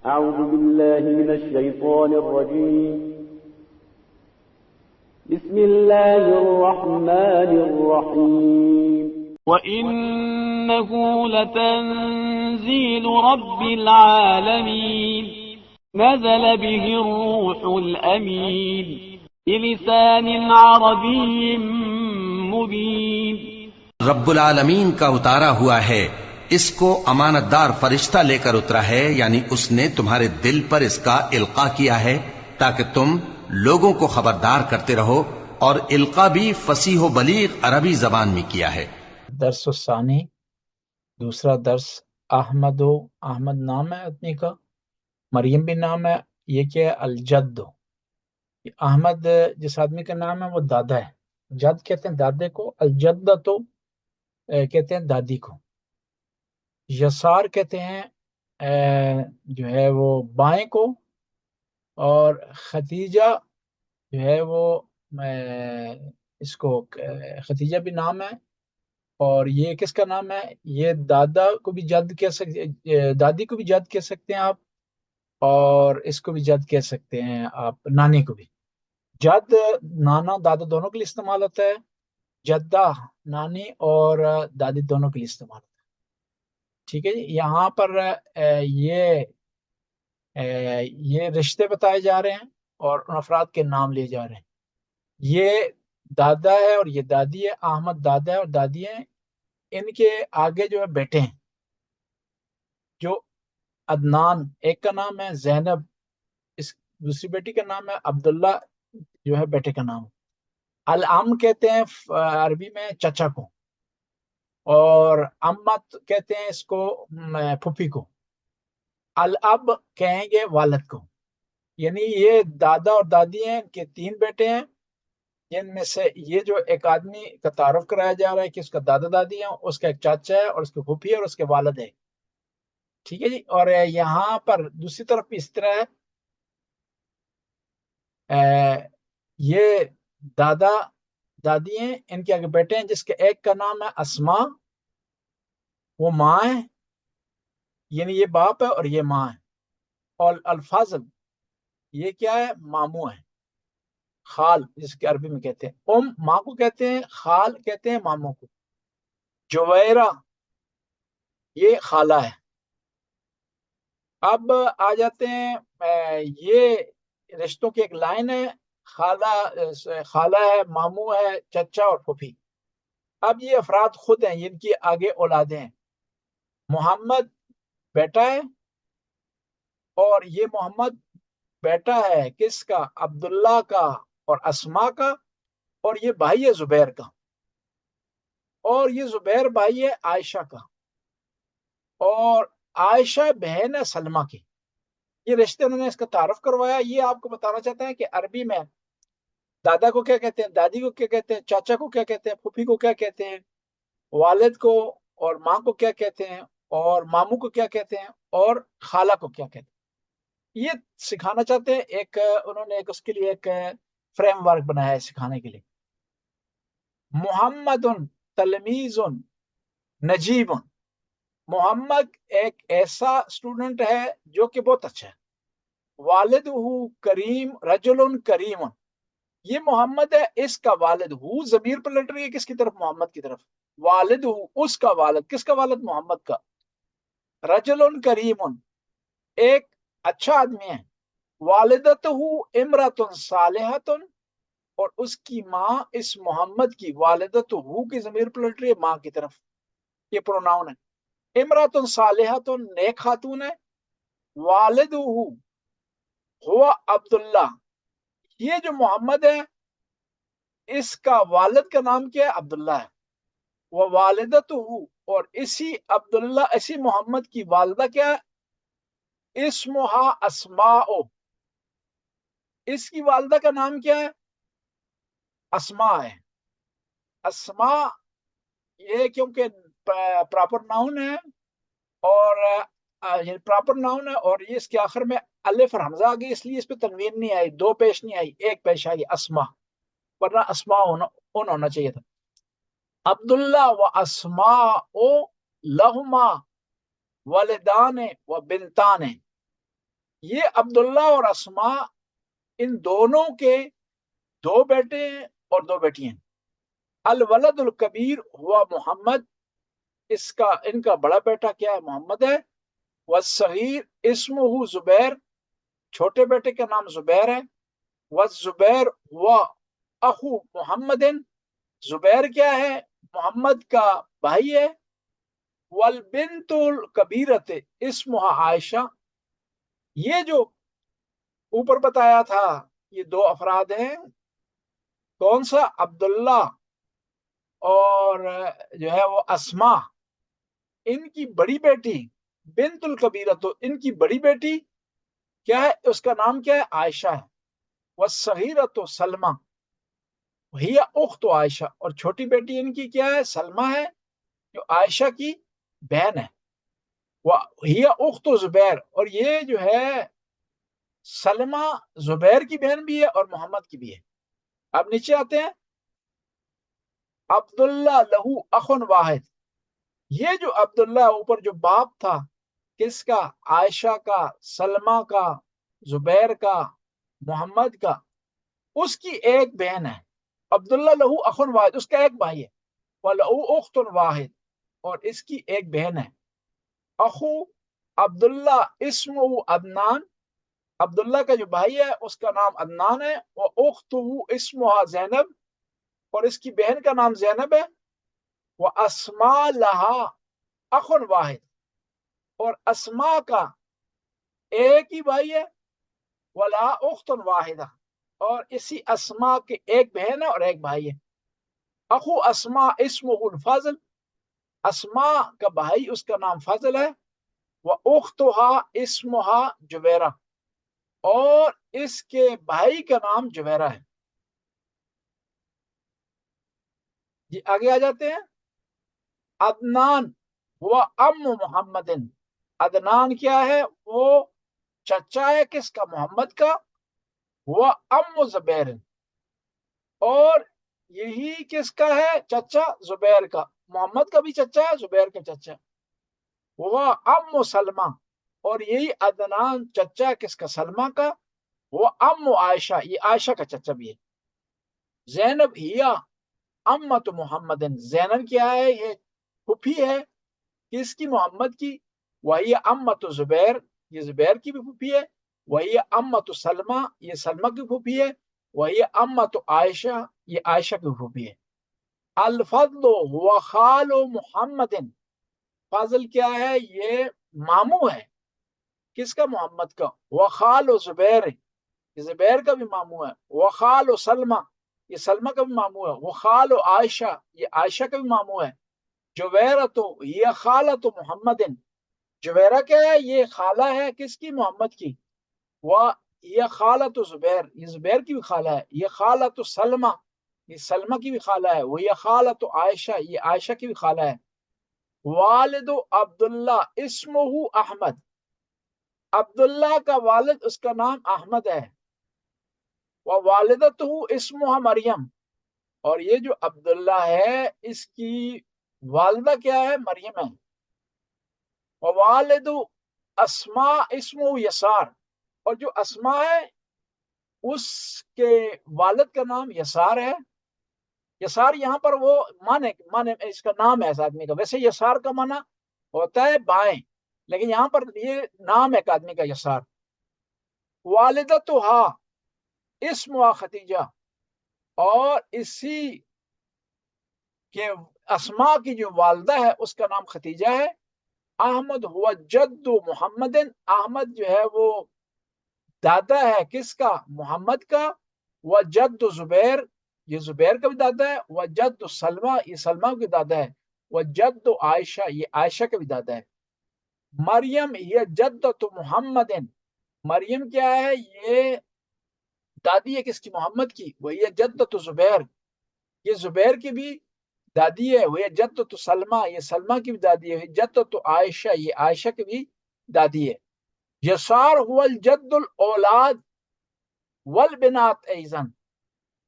أعوذ بالله من الشيطان الرجيم. بسم الله الرحمن الرحيم. وَإِنَّهُ لَتَنزِيلُ رَبِّ الْعَالَمِينَ نَزَلَ بِهِ الرُّوحُ الْأَمِينُ بِلِسَانٍ عَرَبِيٍّ مُبِينٍ۔ رب العالمین کا اتارا ہوا ہے، اس کو امانت دار فرشتہ لے کر اترا ہے، یعنی اس نے تمہارے دل پر اس کا القاء کیا ہے تاکہ تم لوگوں کو خبردار کرتے رہو، اور القاء بھی فصیح و بلیغ عربی زبان میں کیا ہے۔ درس الثانی، دوسرا درس۔ احمد نام ہے آدمی کا، مریم بھی نام ہے۔ یہ کیا ہے؟ الجد۔ احمد جس آدمی کا نام ہے وہ دادا ہے، جد کہتے ہیں دادے کو، الجدہ تو کہتے ہیں دادی کو۔ یسار کہتے ہیں جو ہے وہ بائیں کو، اور ختیجہ جو ہے وہ اس کو ختیجہ بھی نام ہے۔ اور یہ کس کا نام ہے؟ یہ دادا کو بھی جد کہہ سکتے، دادی کو بھی جد کہہ سکتے ہیں آپ، اور اس کو بھی جد کہہ سکتے ہیں آپ، نانی کو بھی۔ جد نانا دادا دونوں کے لیے استعمال ہوتا ہے، جدہ نانی اور دادی دونوں کے لیے استعمال ہوتا ہے۔ ٹھیک ہے جی، یہاں پر یہ رشتے بتائے جا رہے ہیں اور ان افراد کے نام لیے جا رہے ہیں۔ یہ دادا ہے اور یہ دادی ہے، احمد دادا ہے اور دادی ہیں، ان کے آگے جو ہے بیٹے ہیں، جو عدنان ایک کا نام ہے، زینب اس دوسری بیٹی کا نام ہے، عبداللہ جو ہے بیٹے کا نام ہے۔ العم کہتے ہیں عربی میں چچا کو، اور امت کہتے ہیں اس کو پھوپھی کو۔ الاب کہیں گے والد کو۔ یعنی یہ دادا اور دادی ہیں کہ 3 بیٹے ہیں، جن میں سے یہ جو ایک آدمی کا تعارف کرایا جا رہا ہے کہ اس کا دادا دادی ہیں، اس کا ایک چاچا ہے اور اس کی پھوپھی ہے اور اس کے والد ہے۔ ٹھیک ہے جی، اور یہاں پر دوسری طرف بھی اس طرح ہے، یہ دادا دادی ہیں، ان کے آگے بیٹے ہیں، جس کے ایک کا نام ہے اسما، وہ ماں ہے، یعنی یہ باپ ہے اور یہ ماں ہے۔ اور الفاظل یہ کیا ہے؟ ماموں ہے، خال جس کے عربی میں کہتے ہیں۔ ماں کو کہتے ہیں، خال کہتے ہیں ماموں کو۔ جویرہ یہ خالہ ہے۔ اب آ جاتے ہیں، یہ رشتوں کی ایک لائن ہے، خالہ ہے، ماموں ہے، چچا اور پھوپھی۔ اب یہ افراد خود ہیں، جن کی آگے اولادیں ہیں۔ محمد بیٹا ہے، اور یہ محمد بیٹا ہے کس کا؟ عبداللہ کا اور اسما کا، اور یہ بھائی ہے زبیر کا، اور یہ زبیر بھائی ہے عائشہ کا، اور عائشہ بہن ہے سلمہ کی۔ یہ رشتے انہوں نے اس کا تعارف کروایا۔ یہ آپ کو بتانا چاہتے ہیں کہ عربی میں دادا کو کیا کہتے ہیں، دادی کو کیا کہتے ہیں، چاچا کو کیا کہتے ہیں، پھوپھی کو کیا کہتے ہیں، والد کو اور ماں کو کیا کہتے ہیں، اور ماموں کو کیا کہتے ہیں، اور خالہ کو کیا کہتے ہیں۔ یہ سکھانا چاہتے ہیں، انہوں نے اس کے لیے ایک فریم ورک بنایا ہے سکھانے کے لیے۔ محمد تلمیذ نجیب، محمد ایک ایسا اسٹوڈنٹ ہے جو کہ بہت اچھا ہے۔ والد کریم رجل کریم، یہ محمد ہے، اس کا والد ضمیر پلٹ رہی ہے کس کی طرف؟ محمد کی طرف۔ والد اس کا والد، کس کا والد؟ محمد کا۔ رجل کریم ایک اچھا آدمی ہے۔ والدتہ امرۃ صالحۃ، اور اس کی ماں اس محمد کی، والدتہ کی ضمیر پلٹ رہی ہے ماں کی طرف، یہ پروناؤن ہے۔ امرۃ صالحۃ نیک خاتون ہے۔ والد ہوا عبداللہ، یہ جو محمد ہے اس کا والد کا نام کیا ہے؟ عبداللہ ہے۔ وہ والدتہ، اور اسی عبداللہ اسی محمد کی والدہ کیا ہے؟ اسمہا اسماء، اس کی والدہ کا نام کیا ہے؟ اسماء ہے۔ اسماء یہ کیونکہ پراپر ناؤن ہے، اور پراپر ناؤن ہے، اور یہ اس کے آخر میں الف اور حمزہ آ گئی، اس لیے اس پہ تنوین نہیں آئی، 2 پیش نہیں آئی، 1 پیش آئی اسما، ورنہ اسماء ہونا چاہیے تھا۔ عبداللہ و اسماء لہما ولدان و بنتان، یہ عبداللہ اور اسما ان دونوں کے 2 بیٹے ہیں اور 2 بیٹیاں ہیں. الولد الکبیر ہوا محمد، ان کا بڑا بیٹا کیا ہے؟ محمد ہے. والصغیر اسمہ زبیر، چھوٹے بیٹے کا نام زبیر ہے. والزبیر ہوا اخو محمد، زبیر کیا ہے؟ محمد کا بھائی ہے. والبنت الکبیرت اسمها عائشہ، یہ جو اوپر بتایا تھا یہ 2 افراد ہیں. کون سا؟ عبداللہ اور جو ہے وہ اسما. ان کی بڑی بیٹی بنت الکبیرہ، تو ان کی بڑی بیٹی کیا ہے؟ اس کا نام کیا ہے؟ عائشہ ہے. والصغیرۃ سلمہ ہی اخت عائشہ، اور چھوٹی بیٹی ان کی کیا ہے؟ سلمہ ہے، جو عائشہ کی بہن ہے. وہی اخت زبیر، اور یہ جو ہے سلمہ زبیر کی بہن بھی ہے اور محمد کی بھی ہے. اب نیچے آتے ہیں. عبداللہ لہو اخن واحد، یہ جو عبداللہ اوپر جو باپ تھا کس کا؟ عائشہ کا، سلمہ کا، زبیر کا، محمد کا، اس کی ایک بہن ہے. عبداللہ لہو اخن واحد، اس کا ایک بھائی ہے. وَلَهُ أُخْتٌ واحد، اور اس کی ایک بہن ہے. اخو عبداللہ اسمہ عدنان، عبداللہ کا جو بھائی ہے اس کا نام عدنان ہے. وَأُخْتُهُ اسمها زینب، اور اس کی بہن کا نام زینب ہے. وَأَسْمَا لَهَا اخن واحد، اور اسما کا ایک ہی بھائی ہے. وَلَهَا أُخْتٌ واحدہ، اور اسی اسما کے ایک بہن ہے اور ایک بھائی ہے. اخو اسما اسمہ الفضل، اسما کا بھائی اس کا نام فضل ہے. وَأُخْتُهَا اسمها جویرہ، اور اس کے بھائی کا نام جویرہ ہے. جی آگے آ جاتے ہیں. عدنان وہ ام محمد، عدنان کیا ہے؟ وہ چچا ہے کس کا؟ محمد کا. وہ ام زبیر، اور یہی کس کا ہے؟ چچا زبیر کا. محمد کا بھی چچا ہے، زبیر کا چچا. وہ ام سلمہ، اور یہی عدنان چچا کس کا؟ سلمہ کا. وہ ام عائشہ، یہ عائشہ کا چچا بھی ہے. زینب ہیا امت محمد، زینب کیا ہے؟ یہ پھوپھی ہے کس کی؟ محمد کی. وہی امت زبیر، یہ زبیر کی بھی پھوپھی ہے. وہی امت سلمہ، یہ سلمہ کی پھوپھی ہے. وہی امت عائشہ، یہ عائشہ کی پھوپھی ہے. الفضل ہوا خال محمد، فضل کیا ہے؟ یہ ماموں ہے کس کا؟ محمد کا. وخال زبیر، یہ زبیر کا بھی ماموں ہے. وخال سلمہ، یہ سلمہ کا بھی ماموں ہے. وخال عائشہ، یہ عائشہ کا بھی ماموں ہے. جویرۃ یہ خالۃ محمد، جویرہ کیا ہے؟ یہ خالہ ہے کس کی؟ محمد کی. یہ خالۃ زبیر، یہ زبیر کی بھی خالہ ہے. یہ خالۃ سلمہ، یہ سلمہ کی بھی خالہ ہے. وہ یہ خالۃ عائشہ، یہ عائشہ کی بھی خالہ ہے. والد عبداللہ اسمہ احمد، عبداللہ کا والد اس کا نام احمد ہے. ووالدتہ اسمہ مریم، اور یہ جو عبداللہ ہے اس کی والدہ کیا ہے؟ مریم ہے. ووالد اسما اسمہ یسار، اور جو اسما ہے اس کے والد کا نام یسار ہے. یسار یہاں پر وہ مانے اس کا نام ہے اس آدمی کا. ویسے یسار کا معنی ہوتا ہے بائیں، لیکن یہاں پر یہ نام ہے ایک آدمی کا یسار. والدتہا اسمہ خدیجہ، اور اسی کہ اسما کی جو والدہ ہے اس کا نام خدیجہ ہے. احمد ہوا جد محمد، احمد جو ہے وہ دادا ہے کس کا؟ محمد کا. وجد زبیر، یہ زبیر کا بھی دادا ہے. وجد سلمہ، یہ سلمہ کی دادا ہے. وجد عائشہ، یہ عائشہ کا بھی دادا ہے. مریم یہ جدت محمد، مریم کیا ہے؟ یہ دادی ہے کس کی؟ محمد کی. وہ یہ جدت زبیر، یہ زبیر کی بھی دادی ہے. وہ جدت سلمہ، یہ سلمہ کی بھی دادی ہے. جدت عائشہ، یہ عائشہ کی بھی دادی ہے. یسار هو الجد الاولاد والبنات ایضا،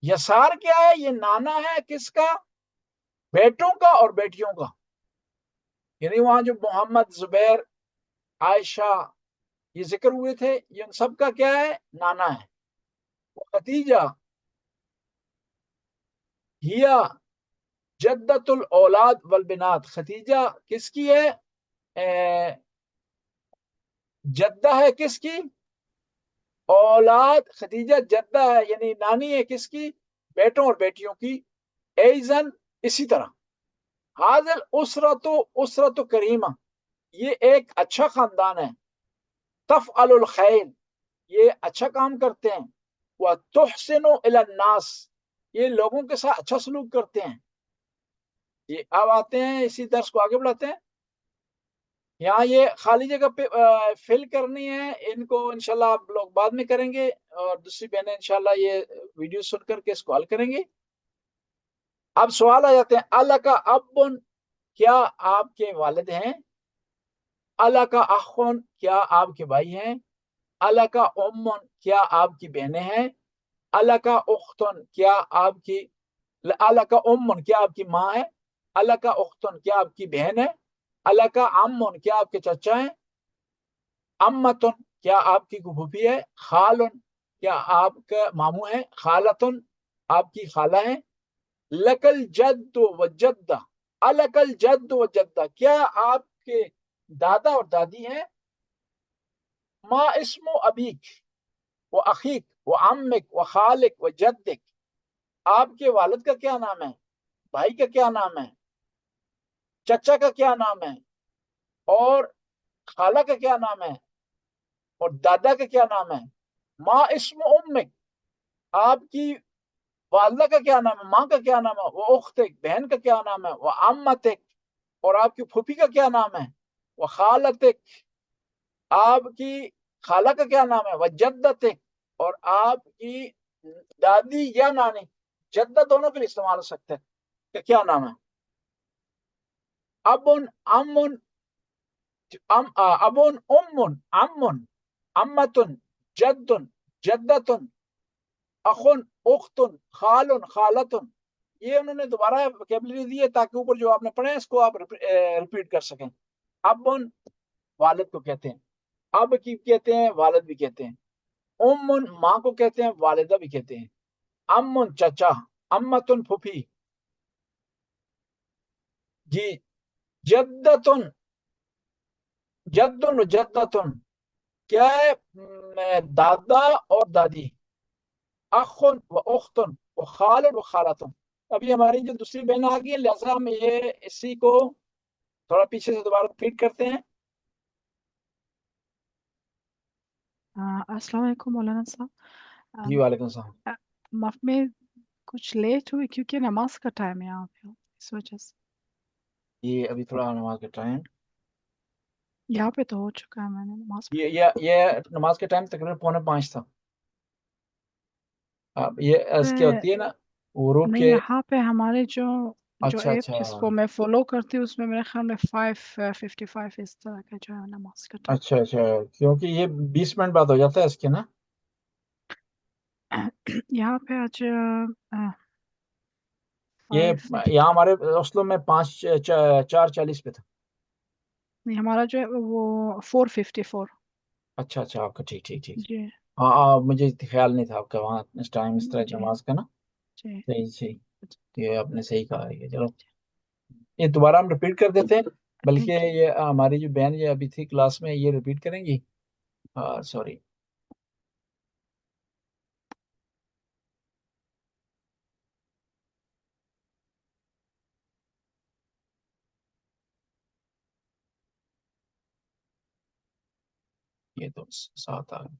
یسار کیا ہے؟ یہ نانا ہے کس کا؟ بیٹوں کا اور بیٹیوں کا. یعنی وہاں جو محمد، زبیر، عائشہ یہ ذکر ہوئے تھے، یہ ان سب کا کیا ہے؟ نانا ہے. خدیجہ ہیا جدت الاولاد والبنات، خدیجہ کس کی ہے؟ جدہ ہے کس کی؟ اولاد. خدیجہ جدہ ہے یعنی نانی ہے کس کی؟ بیٹوں اور بیٹیوں کی. ایزن اسی طرح. حاضل اسرت کریمہ، یہ ایک اچھا خاندان ہے. تفعل الخیر، یہ اچھا کام کرتے ہیں. وتحسن الی الناس، یہ لوگوں کے ساتھ اچھا سلوک کرتے ہیں. یہ اب آتے ہیں اسی درس کو آگے بڑھاتے ہیں. یہاں یہ خالی جگہ پہ فل کرنی ہے، ان کو انشاءاللہ آپ لوگ بعد میں کریں گے، اور دوسری بہنیں انشاءاللہ یہ ویڈیو سن کر کے اس کو حل کریں گے. اب سوال آ جاتے ہیں، اللہ کا ابن، کیا آپ کے والد ہیں؟ اللہ کا اخون، کیا آپ کے بھائی ہیں؟ اللہ کا امن، کیا آپ کی بہنیں ہیں؟ اللہ کا اختن، کیا آپ کی اللہ کا امن، کیا آپ کی ماں ہے؟ اللہ کا اختن، کیا آپ کی بہن ہے؟ اللہ کا امن، کیا آپ کے چچا ہیں؟ امتن، کیا آپ کی پھوپھی ہے؟ خالن، کیا آپ کا ماموں ہے؟ خالتن، آپ کی خالہ ہے؟ لکل جد و جدہ، الکل جد و جدہ، کیا آپ کے دادا اور دادی ہیں؟ ما اسم ابیک و اخیک و عمک و خالک و جدک، آپ کے والد کا کیا نام ہے؟ بھائی کا کیا نام ہے؟ چچا کا کیا نام ہے؟ اور خالہ کا کیا نام ہے؟ اور دادا کا کیا نام ہے؟ ما اسم امک، آپ کی والدہ کا کیا نام ہے؟ ماں کا کیا نام ہے؟ وہ اختک، بہن کا کیا نام ہے؟ وہ عمتک، اور آپ کی پھوپھی کا کیا نام ہے؟ وہ خالتک، آپ کی خالہ کا کیا نام ہے؟ وہ جدتک، اور آپ کی دادی یا نانی، جدہ دونوں کے لیے استعمال ہو سکتے ہیں، کہ کیا نام ہے؟ ابن، امن، ابن، امن، امن، امتن، جدن، جدتن، اخن، اختن، خالن، خالتن. یہ انہوں نے دوبارہ ویکیبلری دی ہے تاکہ اوپر جو آپ نے پڑھے اس کو آپ ریپیٹ کر سکیں. ابن والد کو کہتے ہیں، اب کی کہتے ہیں، والد بھی کہتے ہیں. امن ماں کو کہتے ہیں، والدہ بھی کہتے ہیں. امن چچا، امتن پھوپھی. جی جدتن، جدن و جدتن کیا ہے؟ دادا اور دادی. اخن و اختن و خالن و خالتن. ابھی ہماری جو دوسری بہن آ گئی ہے، لہذا ہم یہ اسی کو تھوڑا پیچھے سے دوبارہ ریپیٹ کرتے ہیں. السلام علیکم مولانا صاحب. جی وعلیکم السلام. معاف میں کچھ لیٹ ہوئی کیونکہ نماز کا ٹائم ہے یہاں پہ، اس وجہ سے. یہ ابھی تھوڑا نماز کا ٹائم، یہاں پہ تو ہو چکا ہے، میں نے نماز یہ نماز کے ٹائم تقریباً 4:45 تھا. اب یہ اس کیا ہوتی ہے نا غروب نہیں، کے. یہاں پہ ہمارے جو اچھا ایپ اچھا جس کو میں فالو کرتی ہوں اس میں میرے خیال میں 5:55 اس طرح کا جو ہے نماز کا ٹائم. اچھا اچھا، کیونکہ یہ 20 منٹ بعد ہو جاتا ہے اس کے نا. یہاں پہ آج یہ 5:50 یہاں ہمارے اسلو میں 4:40 پہ تھا. نہیں، ہمارا جو ہے وہ 4:54. اچھا اچھا، آپ کا ٹھیک ٹھیک ٹھیک. جی ہاں مجھے خیال نہیں تھا آپ کا وہاں اس ٹائم اس طرح کی جی نماز کا نا. جی. صحیح صحیح، یہ آپ نے صحیح کہا ہے. چلو یہ دوبارہ ہم ریپیٹ کر دیتے ہیں، بلکہ ٹھیک ہے. یہ ہماری جو بہن یہ ابھی تھی کلاس میں، یہ ریپیٹ کریں گی. سوری. یہ تو ساتھ آ گئے.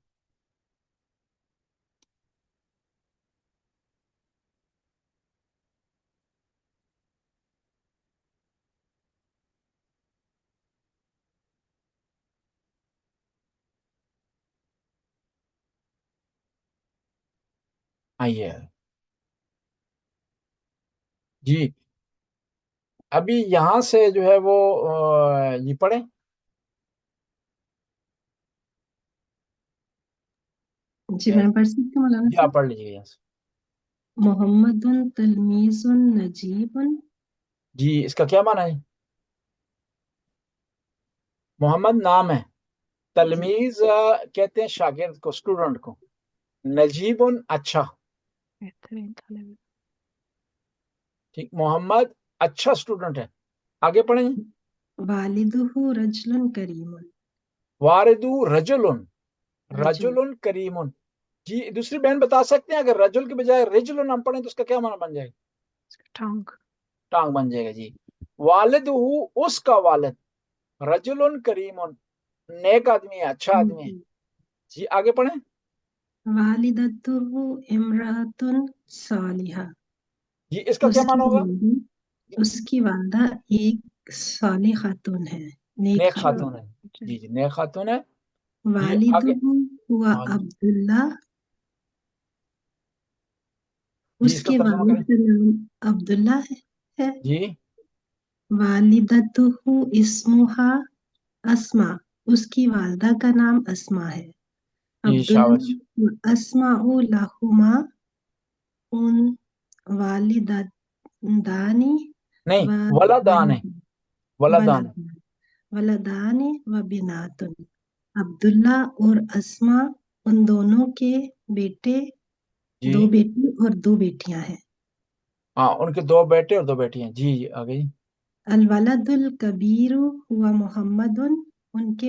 آئیے جی. ابھی یہاں سے جو ہے وہ یہ پڑھیں. جی میں پڑھ سکتی ہوں مولانا جی آپ صاحب. پڑھ لیجیے یہاں سے. محمد تلمیذ نجیب. جی اس کا کیا معنی ہے؟ محمد نام ہے، تلمیز کہتے ہیں شاگرد کو، اسٹوڈنٹ کو. نجیب اچھا. بہترین طالب. ٹھیک. محمد اچھا اسٹوڈنٹ ہے. آگے پڑھیں. والدہ رجل کریم. والد رجل. رجل. رجل کریم. جی دوسری بہن بتا سکتے ہیں اگر رجل کے بجائے رجل ہم پڑھیں تو اس کا کیا معنی بن جائے گا؟ ٹانگ. ٹانگ بن جائے گا. جی. والد اس کا والد. رجل کریم نیک آدمی ہے، اچھا آدمی ہے. جی آگے پڑھیں. والدتہ امرأۃ صالحہ. جی اس کا کیا معنی ہوگا؟ اس کی والدہ ایک صالح خاتون ہے، نیک نیک خاتون. خاتون ہے. جی جی نیک خاتون ہے. جی والدہ آگے. ہوا ہاں جی. عبداللہ. جی اس اس کا کے ترجمہ والد کریں. کا نام عبداللہ ہے. جی والدتہ اسمہا اسما. اس کی والدہ کا نام اسما ہے. جی شاباش. عبداللہ اسماء لہما ان والدانی نہیں و ولدان ہے. ولدان. ولدانی و بناتن. عبداللہ اور اسما ان دونوں کے بیٹے، جی دو بیٹی اور دو بیٹیاں ہیں. ہاں ان کے دو بیٹے اور دو بیٹی ہیں. جی جی آگے. الولد الکبیر ہوا محمد. ان کے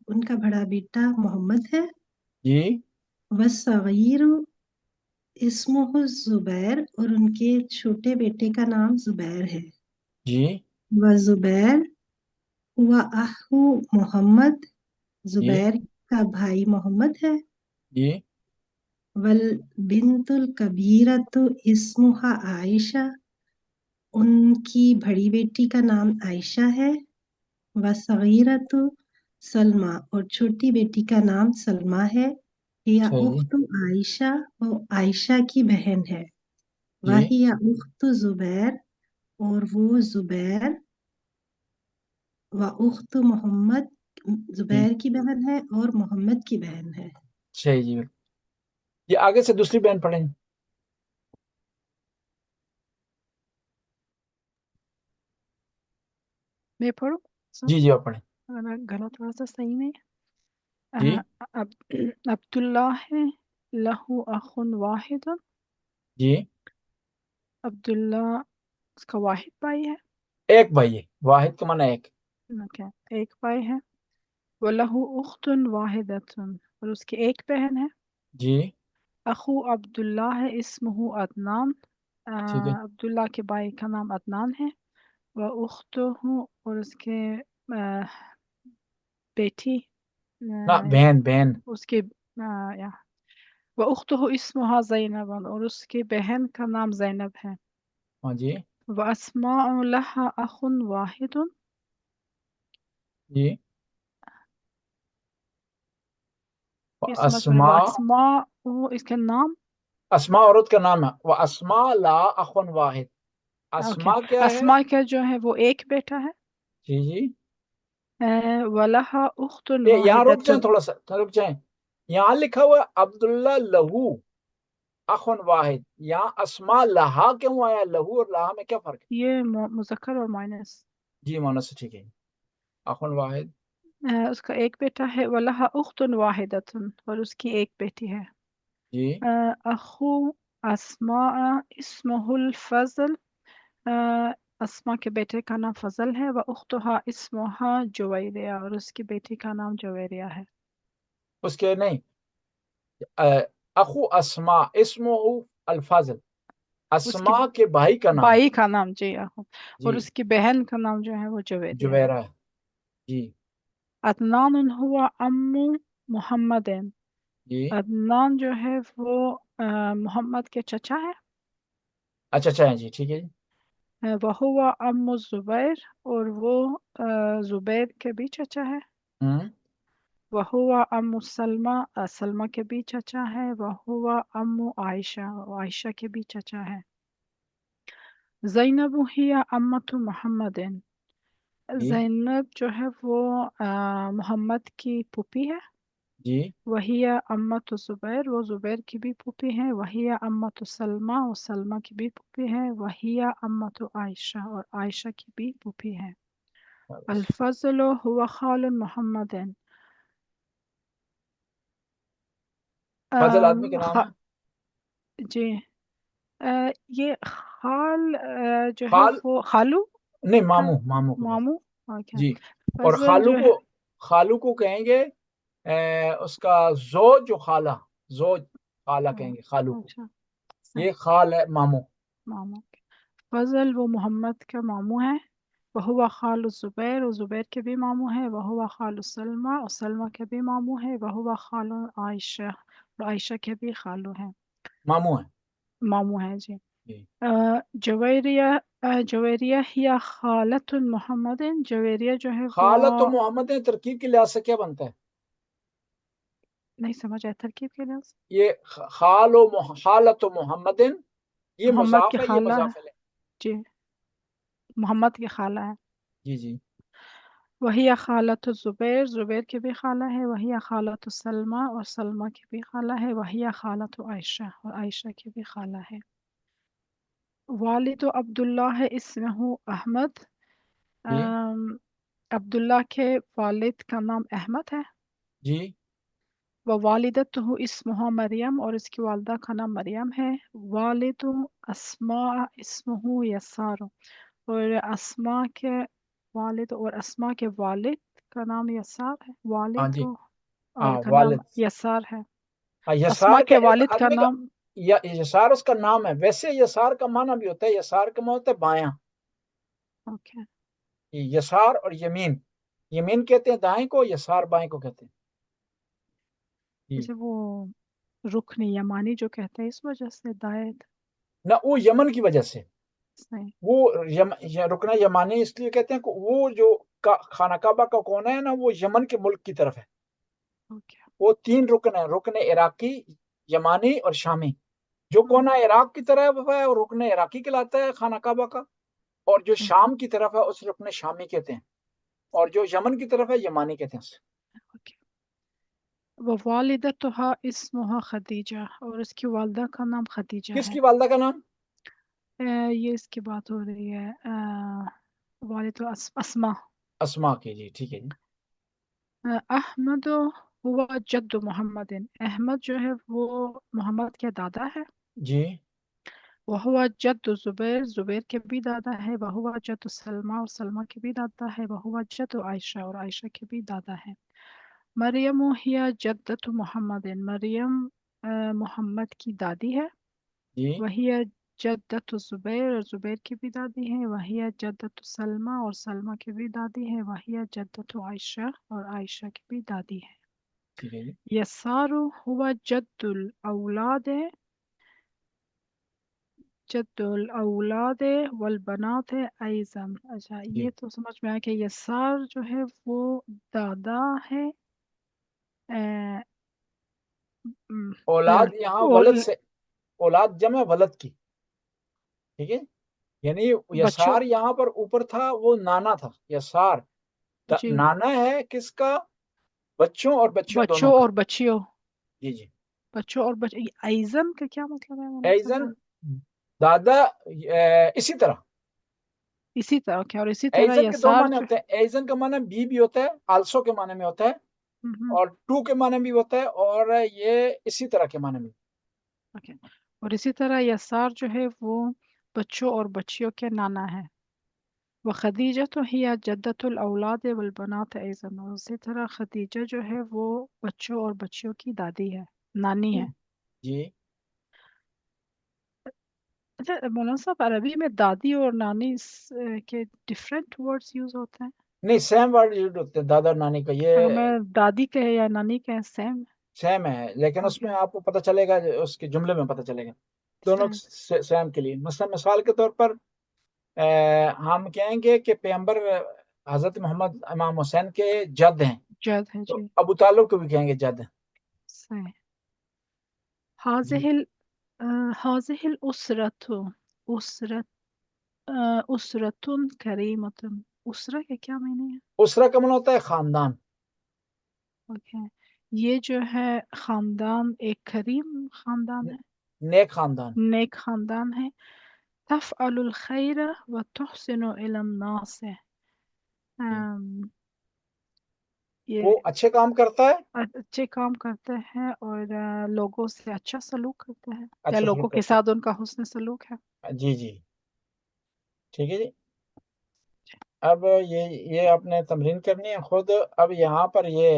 ان کا بڑا بیٹا محمد ہے. جی والصغیر اسمہ الزبیر. اور ان کے چھوٹے بیٹے کا نام زبیر ہے. جی وزبیر ہوا اخو محمد. جی زبیر کا بھائی محمد ہے. جی والبنت الکبیرۃ اسمہا عائشہ. ان کی بڑی بیٹی کا نام عائشہ ہے. وصغیرۃ سلمیٰ. اور چھوٹی بیٹی کا نام سلمیٰ ہے. یا صحیح. اخت عائشہ. وہ عائشہ کی بہن ہے. جی وہی اخت زبیر. اور وہ زبیر و اخت محمد. جی زبیر کی بہن ہے اور محمد کی بہن ہے. صحیح. جی یہ آگے سے دوسری بہن پڑھیں. میں پڑھوں؟ جی جی آپ پڑھیں. گلا تھوڑا سا صحیح نہیں. جی عبداللہ ہے لہو اخ واحد. جی عبداللہ اس کا واحد بھائی ہے. ایک بھائی ہے. واحد کا معنی ایک. اوکے. ایک بھائی ہے. وَلَهُ أُخْتٌ وَاحِدَةٌ. اور اس کی ایک بہن ہے. جی اخو عبداللہ ہے اسمہ عدنان. ٹھیک ہے. عبداللہ کے بھائی کا نام عدنان ہے. وَأُخْتُهُ. اور اس کے بیٹی نہ بہن. اس کے وَأُخْتُهُ اسمها زینب. اور اس کی بہن کا نام زینب ہے. ہاں جی. وَأَسْمَاءُ لَهَا أَخٌ وَاحِدٌ. جی یہ سمجھ میں اسماء اس کے نام. اسماء عورت کا نام ہے. وہ اسماء لا اخن واحد. اسماء کیا ہے؟ اسماء کیا جو ہے وہ ایک بیٹا ہے. جی جی وَلَهَا أُخْتٌ یہاں رک جائیں، وَاحِدَةٌ. تھوڑا سا رک جائیں. یہاں لکھا ہوا ہے عبداللہ لہو اخن واحد. یہاں اسماء لہا کیوں آیا؟ لہو اور لہا میں کیا فرق ہے؟ یہ مذکر اور مائنس. جی مونس سے ٹھیک ہے. اخن واحد. اس کا ایک بیٹا ہے. وَلَهَا أُخْتٌ وَاحِدَةٌ. اور اس کی ایک بیٹی ہے. جی اخو اسماء اسمہ الفضل. اسماء کے بیٹے کا نام فضل ہے. وَأُخْتُهَا اسمها جویریہ. اور اس کی بیٹی کا نام جویریہ ہے. اس کے نہیں اخو اسماء اسمہ الفضل. اسماء کے بھائی کا نام. بھائی کا نام جی اخو. اور جی اس کی بہن کا نام جو ہے وہ جویریہ. جویرہ. جی عدنان ہوا امو محمد. جی عدنان جو ہے وہ محمد کے چچا ہے. اچھا اچھا ہے. جی ٹھیک ہے. وہوا ام زبیر. اور وہ زبیر کے بھی چچا ہے. وہوا ام سلمہ. سلمہ کے بھی چچا ہے. وہوا ام عائشہ. عائشہ کے بھی چچا ہے. زینب ہی امت محمد. جی زینب جو ہے وہ محمد کی پھوپھی ہے. جی وہی امت زبیر. وہ زبیر کی بھی پھوپھی ہے. وہی امت سلمہ. وہ سلمہ کی بھی پھوپھی ہے. وہی امت عائشہ. اور عائشہ کی بھی پھوپھی ہے. الفضل هو خال محمد. فضل آدمی کا نام ہے. جی یہ خال جو ہے خال وہ خالو نہیں، ماموں. ماموں کو ماموں. اوکے. جی. اور فضل جو ہے خالو کو کہیں گے اس کا زوج جو خالہ، زوج خالہ کہیں گے خالو کو. اچھا یہ خال ہے ماموں. ماموں. فضل وہ محمد کا ماموں ہے. وہو خال الزبیر، اور زبیر کے بھی ماموں ہے. وہو خال سلمہ، اور سلمہ کے بھی ماموں ہے. وہو خال عائشہ، اور عائشہ کے بھی خالو ہیں، ماموں ہیں. ماموں ہیں. جی. جی. جویریہ یا خالت محمد. جویریہ جو ہے خالت وہ محمد ترکیب کے لحاظ سے کیا بنتا ہے؟ نہیں سمجھ آیا ترکیب کے لحاظ. یہ خالت محمد، یہ محمد کی مضاف ہے، یہ خالہ ہے. مضاف ہے. جی محمد کی خالہ ہے. جی جی. وہی خالت الزبیر، زبیر کی بھی خالہ ہے. وہی خالت سلمہ، اور سلمہ کی بھی خالہ ہے. وہی خالت عائشہ، اور عائشہ کی بھی خالہ ہے. والد عبداللہ اسمہ احمد. جی عبداللہ کے والد کا نام احمد ہے. جی. والدتہ اسمہ مریم، اور اس کی والدہ کا نام مریم ہے. والد اسماء اسمہ یسار، اور اسماء کے والد اور اسماء کے والد کا نام یسار ہے. ہاں والد جی. اور کا نام والد. یسار ہے. اسماء یسار کے ایک والد کا آدمی کا، نام یسار اس کا نام ہے. ویسے یسار کا معنی بھی ہوتا ہے، یسار کا معنی ہوتا ہے بایاں. اوکے. یسار اور یمین، یمین کہتے ہیں دائیں کو، یسار بائیں کو کہتے ہیں. جیسے وہ رکن یمانی جو کہتے ہیں اس وجہ سے دائت. نہ، وہ یمن کی وجہ سے. صحیح. وہ رکن یمانی اس لیے کہتے ہیں کہ وہ جو خانہ کعبہ کا کونا ہے نا، وہ یمن کے ملک کی طرف ہے. اوکے. وہ 3 رکن ہیں، رکن عراقی، یمانی اور شامی. جو کونا عراق کی طرف ہے وہ رکن عراقی کہلاتا ہے خانہ کعبہ کا، اور جو شام کی طرف ہے اس رکن شامی کہتے ہیں، اور جو یمن کی طرف ہے یمانی کہتے ہیں. اوکے. ووالدتہا اسمہا خدیجہ، اور اس کی والدہ کا نام خدیجہ کس ہے. کی والدہ کا نام؟ یہ اس کی بات ہو رہی ہے والد اسماء. اسماء کی. جی ٹھیک ہے جی. احمد ہوا جد محمد. احمد جو ہے وہ محمد کے دادا ہے. جی. وہوا جد زبیر، زبیر کے بھی دادا ہے. وہوا جد سلمہ، اور سلمہ کے بھی دادا ہے. وہوا جد عائشہ، اور عائشہ کے بھی دادا ہے. مریم ہیا جدت محمد. مریم محمد کی دادی ہے. جی. وہی جدت زبیر، اور زبیر کی بھی دادی ہے. وہی جدت سلمہ، اور سلمہ کی بھی دادی ہے. وہی جدت عائشہ، اور عائشہ کی بھی دادی ہے. ٹھیک ہے جی. یسار ہوا جد الاولاد، جد الاولاد والبنات ایضا. اچھا جی. یہ تو سمجھ میں آیا کہ یسار جو ہے وہ دادا ہے. اور اولاد یہاں ولد سے، اولاد جمع ولد کی. ٹھیک ہے. یعنی بچوں. یسار یہاں پر اوپر تھا، وہ نانا تھا. یسار جی نانا ہے کس کا؟ بچوں اور بچیوں دونوں بچوں کا. اور بچیوں. جی جی. بچوں اور ایزن کا کیا مطلب ہے مولانا ایزن صاحب؟ دادا. اسی طرح اسی طرح کیا، اور اسی طرح ایزن کے 2 یسار معنی جو ہوتے ہیں. ایزن کا معنی بھی ہوتا ہے، آلسو کے معنی میں ہوتا ہے، اور ٹو کے معنی بھی ہوتا ہے، اور یہ اسی طرح کے معنی میں. اوکے. اور اسی طرح یسار جو ہے وہ بچوں اور بچیوں کے نانا ہے. وہ خدیجہ تو ہی جدت الاولاد والبنات ایضا. اور اسی طرح خدیجہ جو ہے وہ بچوں اور بچیوں کی دادی ہے، نانی ہے. جی. اچھا مولانا صاحب عربی میں دادی اور نانی کے ڈفرینٹ ورڈز یوز ہوتے ہیں؟ نہیں، سیم ورڈ یوز ہوتے ہیں دادا اور نانی کا. اگر یہ میں دادی کہے یا نانی کہے سیم؟ سیم ہے، لیکن اس اوکے. میں آپ کو پتہ چلے گا، اس کے جملے میں پتہ چلے گا دونوں سیم. سیم کے لیے. مثال کے طور پر ہم کہیں گے کہ پیغمبر حضرت محمد امام حسین کے جد ہیں، جد ہے. تو جی ابو طالب کو بھی کہیں گے جد. صحیح. هذه الأسرة أسرة كريمة. اسرہ کے کیا معنی ہے؟ اسرہ کا معنی ہوتا ہے خاندان. اوکے. یہ جو ہے خاندان ایک کریم خاندان ہے، نیک خاندان. نیک خاندان ہے. تفعل الخیر وتحسن إلى الناس. یہ وہ اچھے کام کرتا ہے، اچھے کام کرتے ہیں اور لوگوں سے اچھا سلوک کرتے ہیں یا اچھا لوگوں سلوک کے کرتا ساتھ ان کا حسن سلوک ہے۔ ہے، جی جی ٹھیک ہے جی۔ اب یہ آپ نے تمرین کرنی ہے خود۔ اب یہاں پر یہ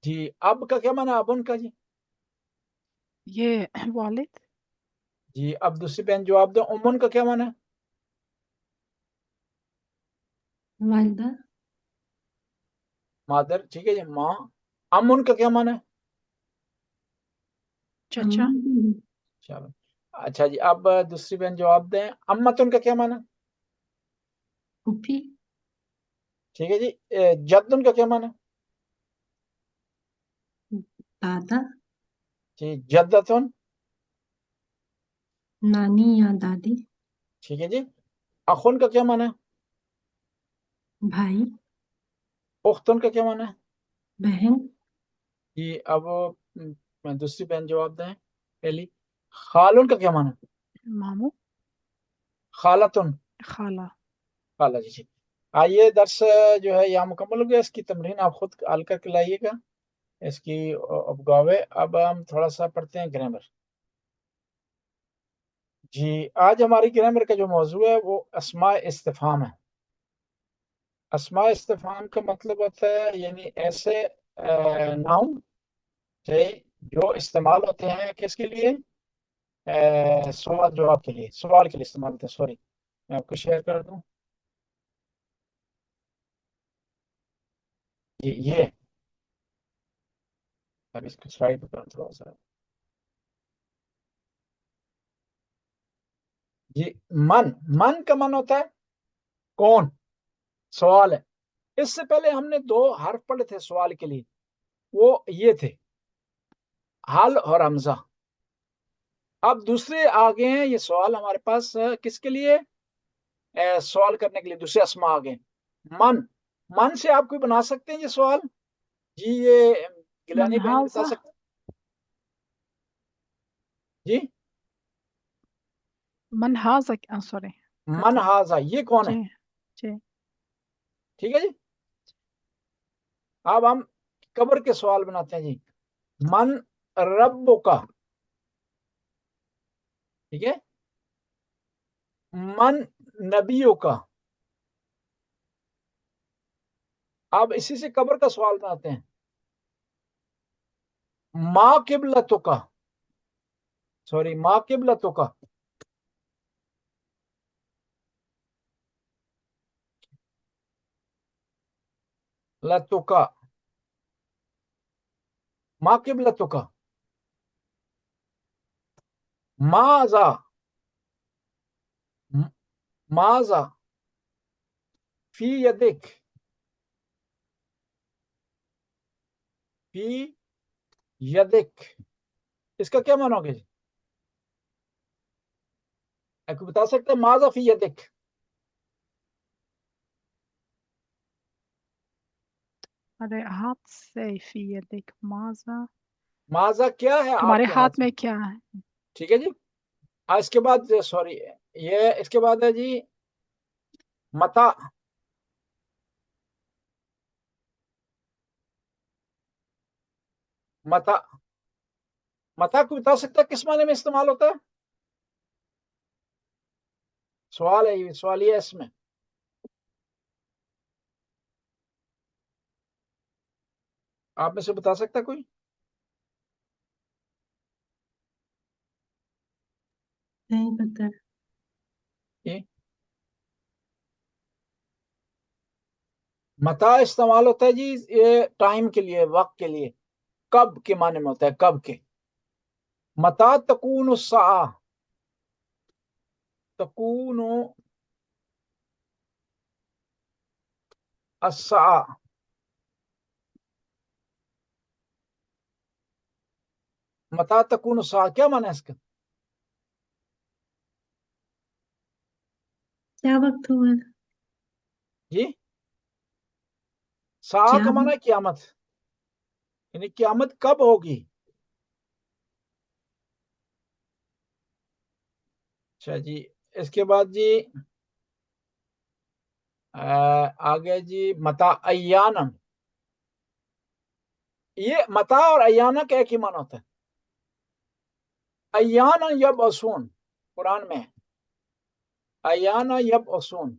جی اب کا کیا معنی ہے؟ اب ان کا جی یہ والد، جی اب دوسری بہن جواب دو، امن کا کیا معنی ہے؟ والدہ، مادر، ٹھیک ہے جی ماں۔ امن کا کیا معنی ہے؟ چچا، اماں، چلو اچھا جی، اب دوسری بہن جواب دیں، امتن کا کیا معنی ہے؟ پھوپھی، ٹھیک ہے جی۔ جدن کا کیا معنی ہے؟ دادا، جی جدتن، نانی یا دادی، ٹھیک ہے جی۔ اخن کا کیا معنی ہے؟ بھائی، اختن کا کیا معنی ہے؟ بہن، جی اب دوسری بہن جواب دیں پہلی، خالن کا کیا معنی ہے؟ ماموں، خالتن، خالہ۔ خالہ جی جی۔ آئیے درس جو ہے یہاں مکمل ہو گیا، اس کی تمرین آپ خود حل کر کے لائیے گا، اس کی ابگاوے۔ اب ہم تھوڑا سا پڑھتے ہیں گرامر۔ جی آج ہماری گرامر کا جو موضوع ہے وہ اسماء استفہام ہے۔ اسماء استفہام کا مطلب ہوتا ہے یعنی ایسے ناؤن جو استعمال ہوتے ہیں کس کے لیے؟ سوال جواب کے لیے، سوال کے لیے استعمال ہوتے ہیں۔ سوری میں آپ کو شیئر کر دوں، جی یہ اب اس کو سلائڈ پر تھوڑا سا، جی من کا من ہوتا ہے کون، سوال ہے۔ اس سے پہلے ہم نے دو حرف پڑھے تھے سوال کے لیے، وہ یہ تھے حل اور حمزہ۔ اب دوسرے آگے ہیں، یہ سوال ہمارے پاس کس کے لیے؟ سوال کرنے کے لیے دوسرے اسما آگے۔ من سے آپ کوئی بنا سکتے ہیں یہ سوال؟ جی یہ گیلانی بہن بتا منہازہ، سکتے جی؟ منہازہ، سوری، من ہاذا، یہ کون ہے؟ جی جی۔ ٹھیک ہے جی۔ اب ہم قبر کے سوال بناتے ہیں جی، من رب کا، ٹھیک ہے، من نبیوں کا۔ اب اسی سے قبر کا سوال بناتے ہیں، ما قبلتوں کا، سوری ما قبلتوں کا، لتوں کا، ما قبلتوں کا، ماذا، ماذا فی یدک، فی یدک، اس کا کیا معنی ہوگا جی؟ آپ کو بتا سکتے ہیں ماذا فی یدک؟ ارے ہاتھ سے، فی یدک ماذا، ماذا کیا ہے آپ تمہارے کے ہاتھ میں؟ میں کیا ہے؟ ٹھیک ہے جی۔ اس کے بعد سوری یہ اس کے بعد ہے جی متا، متا، متا کو بتا سکتا ہے کس معنی میں استعمال ہوتا ہے؟ سوال ہے یہ، سوال یہ ہے اس میں، آپ میں سے بتا سکتا ہے کوئی؟ نہیں پتہ، یہ متا استعمال ہوتا ہے جی یہ ٹائم کے لیے، وقت کے لیے، کب کے معنی میں ہوتا ہے، کب کے۔ متا تکون الساعہ، تکون الساعہ، متا تکون الساعہ کیا معنی ہے اس کا؟ کیا وقت ہوا، جی ساعہ کیا کا معنی ہے قیامت، یعنی قیامت کب ہوگی۔ اچھا جی، اس کے بعد جی آگے جی متا ایانن، یہ متا اور ایانا کا ایک ہی معنی ہوتا ہے. ایانا یب اسون قرآن میں، ایانا یب اسون،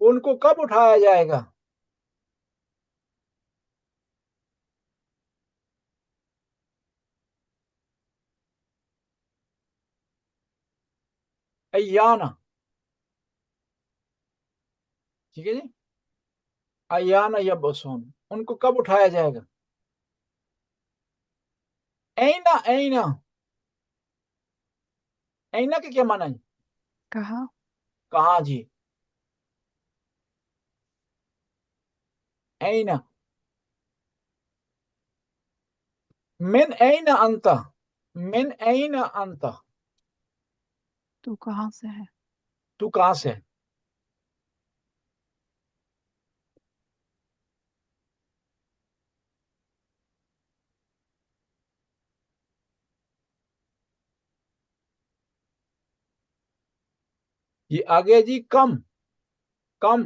ان کو کب اٹھایا جائے گا؟ ایانا، ٹھیک ہے جی، ایانا یب اسون، ان کو کب اٹھایا جائے گا؟ اینا، اینا، اینا کا کیا معنی ہے؟ کہاں؟ کہاں جی، اینا، من اینا انت، من اینا انت، تو کہاں سے ہے؟ تو کہاں سے ہے؟ یہ آگے جی کم، کم،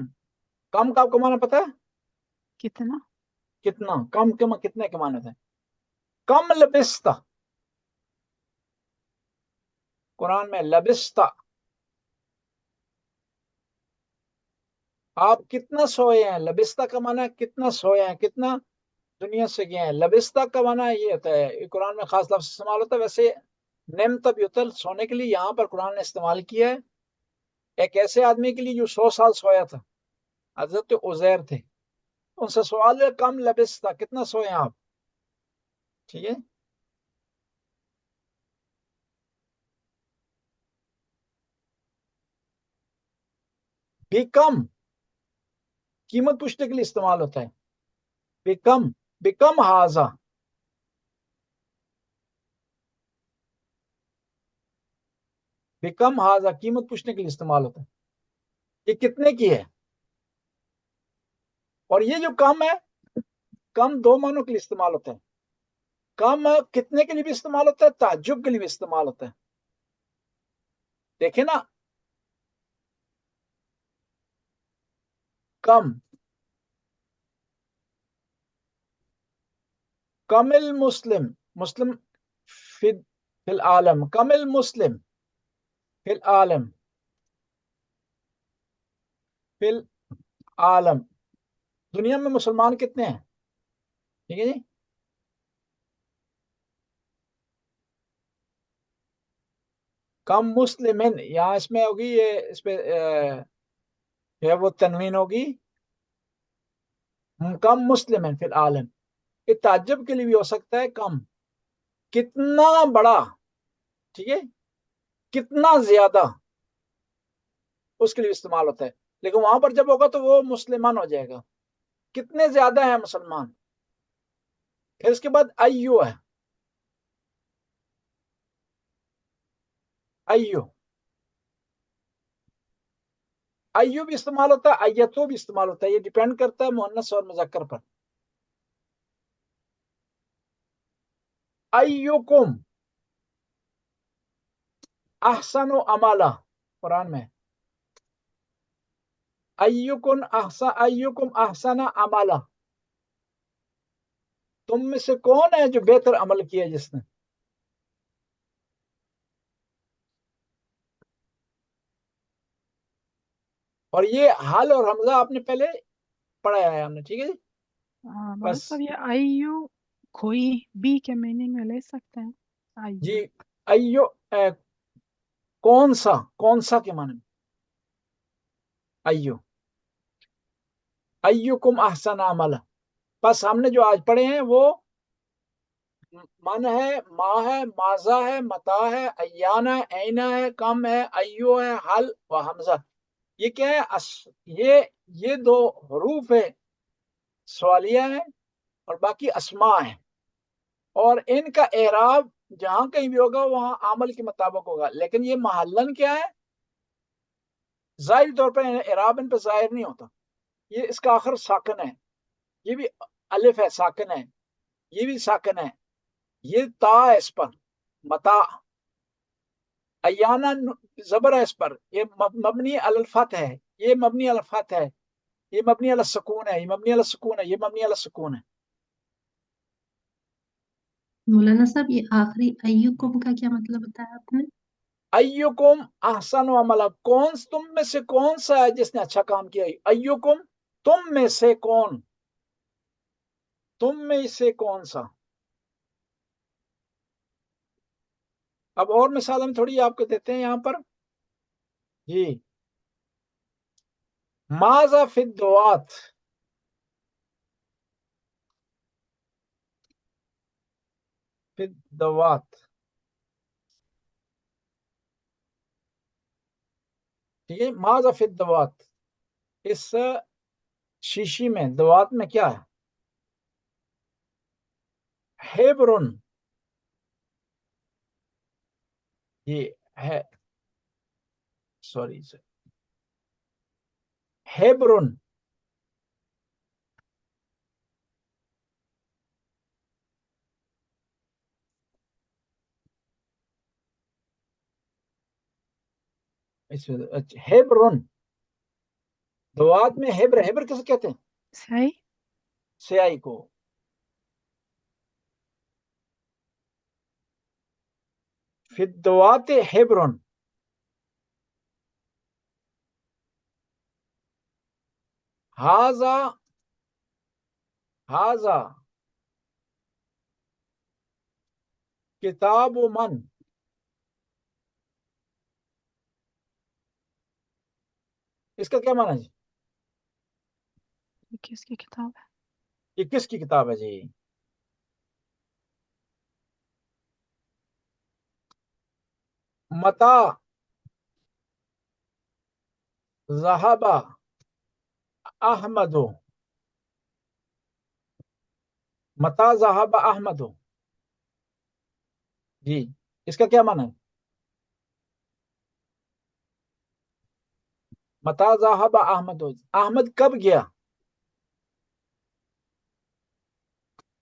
کم کا آپ کو معنی پتا ہے؟ کتنا؟ کتنا، کم کم کتنے کے معنی تھے؟ کم لبستا، قرآن میں لبستا، آپ کتنا سوئے ہیں، لبستا کا معنی ہے کتنا سوئے ہیں، کتنا دنیا سے گئے ہیں. لبستا کا معنی یہ ہوتا ہے، یہ قرآن میں خاص لفظ استعمال ہوتا ہے. ویسے نمت بیوتل سونے کے لیے یہاں پر قرآن نے استعمال کیا ہے ایک ایسے آدمی کے لیے جو 100 سال سویا تھا، حضرت عزیر تھے. ان سے سوال ہے کم لبستا، کتنا سوئے ہیں آپ، ٹھیک ہے. بیکم قیمت پوچھنے کے لیے استعمال ہوتا ہے. بیکم، بیکم ہاضا، بیکم ہاضا قیمت پوچھنے کے لیے استعمال ہوتا ہے. یہ کتنے کی ہے؟ اور یہ جو کم ہے، کم دو معنوں کے لیے استعمال ہوتا ہے. کم کتنے کے لیے بھی استعمال ہوتا ہے، تعجب کے لیے بھی استعمال ہوتا ہے. دیکھیں نا، کم، کمل مسلم، مسلم فی العالم، کمل مسلم فی العالم، فی العالم، دنیا میں مسلمان کتنے ہیں، ٹھیک ہے جی. کم مسلمن، یہاں اس میں ہوگی، یہ اس پہ ہے وہ تنوین ہوگی، کم مسلمن فی العالم. یہ تعجب کے لیے بھی ہو سکتا ہے کم، کتنا بڑا، ٹھیک ہے، کتنا زیادہ، اس کے لیے استعمال ہوتا ہے. لیکن وہاں پر جب ہوگا تو وہ مسلمان ہو جائے گا، کتنے زیادہ ہیں مسلمان. پھر اس کے بعد ایو ہے، ایو، ایو بھی استعمال ہوتا ہے، ایتو بھی استعمال ہوتا ہے. یہ ڈیپینڈ کرتا ہے مؤنث اور مذکر پر. ایوکم احسن عملا، قرآن میں ایوکم احسن عملا، تم میں سے کون ہے جو بہتر عمل کیا جس نے. اور یہ حال اور حمزہ آپ نے پہلے پڑھایا ہے ہم نے، ٹھیک ہے جی. مولوی بس صاحب یہ ایو کوئی بھی کے میننگ میں لے سکتے ہیں؟ جی، ایو، ایو کون سا، کون سا کے معنی میں ایو، ایوکم احسن عملا. بس ہم نے جو آج پڑھے ہیں وہ من ہے، ما ہے، ماضا ہے، متا ہے، ایانا ہے، اینا ہے، کم ہے، ایو ہے، حل و حمزہ. یہ کیا ہے، یہ دو حروف ہے سوالیہ ہیں اور باقی اسماء ہیں. اور ان کا اعراب جہاں کہیں بھی ہوگا وہاں عمل کے مطابق ہوگا. لیکن یہ محلن کیا ہے، ظاہری طور پر اعراب ان پہ ظاہر نہیں ہوتا. یہ اس کا آخر ساکن ہے، یہ بھی الف ہے ساکن ہے، یہ بھی ساکن ہے، یہ تا ہے اس پر، متا. ایانا زبر ہے اس پر، یہ مبنی الفتح ہے، یہ مبنی الفتح ہے. یہ مبنی علی السکون ہے، یہ مبنی علی السکون ہے، یہ مبنی علی السکون ہے۔ مولانا صاحب یہ آخری ایوکم کا کیا مطلب بتایا آپ نے؟ ایوکم احسن عملا، کون تم میں سے کون سا ہے جس نے اچھا کام کیا؟ ایوکم تم میں سے کون، تم میں سے کون سا۔ اب اور مثال ہم تھوڑی آپ کو دیتے ہیں یہاں پر جی۔ ماذا فی الدوات، فی الدوات، ٹھیک ہے، ماذا فی الدوات، اس شیشی میں دوات میں کیا ہے؟ ہیبرن، یہ ہے سوری ہیبرن، ہیبرن دوات میں ہیبر، ہیبر کسے کہتے ہیں؟ صحیح سیائی کو۔ فی الدوات ہیبرن، ہاذا ہاذا کتاب من، اس کا کیا معنی ہے جی؟ یہ کس کی کتاب ہے؟ یہ کس کی کتاب ہے جی؟ متا ذهب احمد، متا ذهب احمد جی، اس کا کیا معنی ہے؟ متا ذهب احمد، احمد کب گیا؟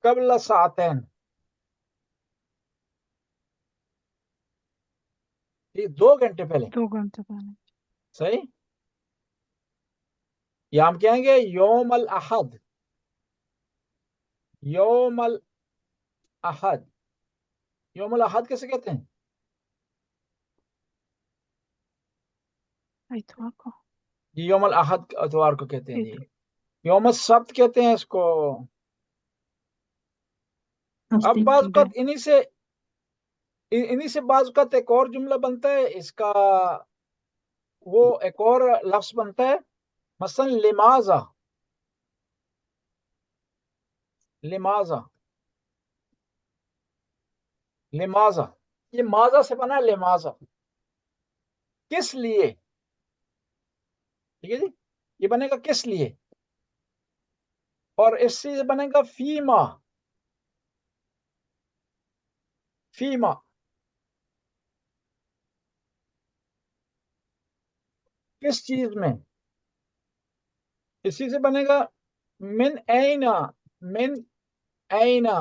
قبل ساعتین، جی 2 گھنٹے پہلے، 2 گھنٹے پہلے۔ صحیح۔ یا ہم کہیں گے یوم الاحد، یوم الاحد، یوم الاحد کیسے کہتے ہیں؟ اتوار کو، جی یوم الاحد اتوار کو کہتے ہیں جی۔ اتوار۔ یوم السبت کہتے ہیں اس کو۔ اب بعض اوقات انہی سے بعض اوقات ایک اور جملہ بنتا ہے، اس کا وہ ایک اور لفظ بنتا ہے، مثلا لماذا، لماذا، لماذا، یہ ماذا سے بنا ہے، لماذا کس لیے، ٹھیک ہے جی، یہ بنے گا کس لیے، اور اس سے بنے گا فیما، فیما کس چیز میں، اسی سے بنے گا من اینا، من اینا،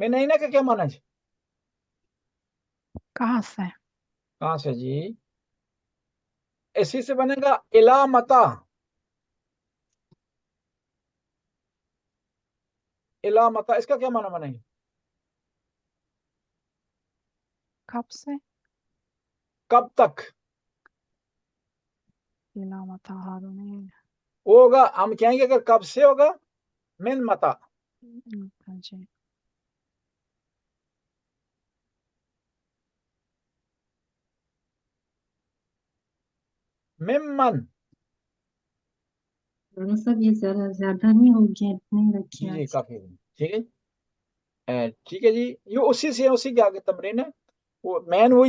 من اینا کا کیا معنی ہے؟ کہاں سے؟ کہاں سے جی؟ اسی سے بنے گا الا متا، الا متا، اس کا کیا معنی بنے گا؟ کب سے؟ کب تک، علامت ہارون وہ ہوگا، ہم کہیں گے اگر کب سے ہوگا من متا، جی۔ ممن، مولانا صاحب یہ ذرا زیادہ نہیں ہو گیا، اتنے ہی رکھیں جی آج۔ کافی، ٹھیک ہے ٹھیک ہے جی، یہ اسی سے اسی کے آگے تمرین ہے، وہ مین وہی